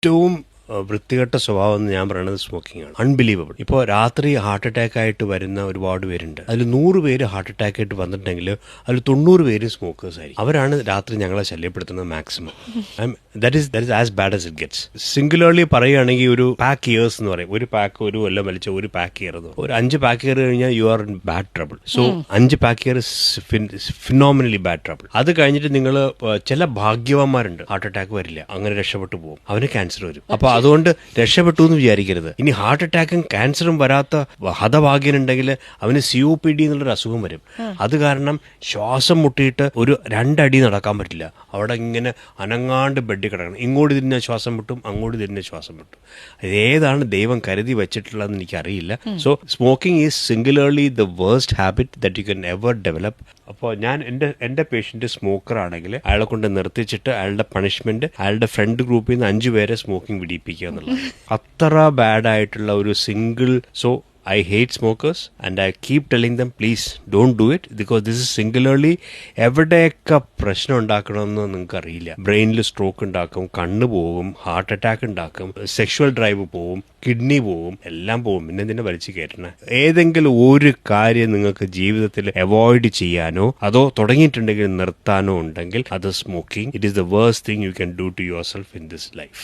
ഏറ്റവും വൃത്തികെട്ട സ്വഭാവം എന്ന് ഞാൻ പറയുന്നത് സ്മോക്കിംഗ് ആണ്. അൺബിലീവബിൾ. ഇപ്പോൾ രാത്രി ഹാർട്ട് അറ്റാക്ക് ആയിട്ട് വരുന്ന ഒരുപാട് പേരുണ്ട്. അതിൽ 100 പേര് ഹാർട്ട് അറ്റാക്ക് ആയിട്ട് വന്നിട്ടുണ്ടെങ്കിൽ അതിൽ 90 പേര് സ്മോക്കേഴ്സ് ആയിരിക്കും. അവരാണ് രാത്രി ഞങ്ങളെ ശല്യപ്പെടുത്തുന്നത് maximum. That is as bad as it gets. Singularly പറയുകയാണെങ്കിൽ ഒരു പാക്ക് ഇയേഴ്സ് എന്ന് പറയും. ഒരു പാക്ക് ഒരു കൊല്ലം വലിച്ച ഒരു പാക്ക് ഇയർ എന്ന് ഒരു 5 പാക്ക് ഇയർ കഴിഞ്ഞാൽ you are in bad trouble. So 5 pack year phenomenally bad trouble. അത് കഴിഞ്ഞിട്ട് നിങ്ങൾ ചില ഭാഗ്യവാന്മാരുണ്ട്, ഹാർട്ട് അറ്റാക്ക് വരില്ല, അങ്ങനെ രക്ഷപ്പെട്ടു പോകും. അവന് ക്യാൻസർ വരും. അപ്പൊ അതുകൊണ്ട് രക്ഷപ്പെട്ടു എന്ന് വിചാരിക്കരുത്. ഇനി ഹാർട്ട് അറ്റാക്കും ക്യാൻസറും വരാത്ത ഹതഭാഗ്യനുണ്ടെങ്കിൽ അവന് COPD എന്നുള്ളൊരു അസുഖം വരും. അത് കാരണം ശ്വാസം മുട്ടിയിട്ട് ഒരു 2 അടി നടക്കാൻ പറ്റില്ല. അവിടെ ഇങ്ങനെ അനങ്ങാണ്ട് ബെഡിൽ കിടക്കണം. ഇങ്ങോട്ട് തിരിഞ്ഞ ശ്വാസം മുട്ടും, അങ്ങോട്ട് തിരിഞ്ഞ ശ്വാസം മുട്ടും. ഏതാണ് ദൈവം കരുതി വെച്ചിട്ടുള്ളതെന്ന് എനിക്കറിയില്ല. So smoking is singularly the worst habit that you can ever develop. അപ്പോൾ ഞാൻ എൻ്റെ പേഷ്യന്റ് സ്മോക്കർ ആണെങ്കിൽ അയാളെ കൊണ്ട് നിർത്തിച്ചിട്ട് അയാളുടെ പണിഷ്മെന്റ് അയാളുടെ ഫ്രണ്ട് ഗ്രൂപ്പിൽ നിന്ന് 5 പേരെ സ്മോക്കിംഗ് പിടിപ്പിക്കുക എന്നുള്ളത്. അത്ര ബാഡ് ആയിട്ടുള്ള ഒരു single. So I hate smokers and I keep telling them, please don't do it, because this is singularly എവിടെയൊക്കെ പ്രശ്നം ഉണ്ടാക്കണമെന്ന് നിങ്ങൾക്ക് അറിയില്ല. ബ്രെയിനിൽ സ്ട്രോക്ക് ഉണ്ടാക്കും, കണ്ണ് പോവും, ഹാർട്ട് അറ്റാക്ക് ഉണ്ടാക്കും, സെക്ഷുവൽ ഡ്രൈവ് പോവും, കിഡ്നി പോവും, എല്ലാം പോവും. പിന്നെ ഇതിനെ വലിച്ചു കയറ്റണേ. ഏതെങ്കിലും ഒരു കാര്യം നിങ്ങൾക്ക് ജീവിതത്തിൽ അവോയ്ഡ് ചെയ്യാനോ അതോ തുടങ്ങിയിട്ടുണ്ടെങ്കിൽ നിർത്താനോ ഉണ്ടെങ്കിൽ അത് smoking. It is the worst thing you can do to yourself in this life.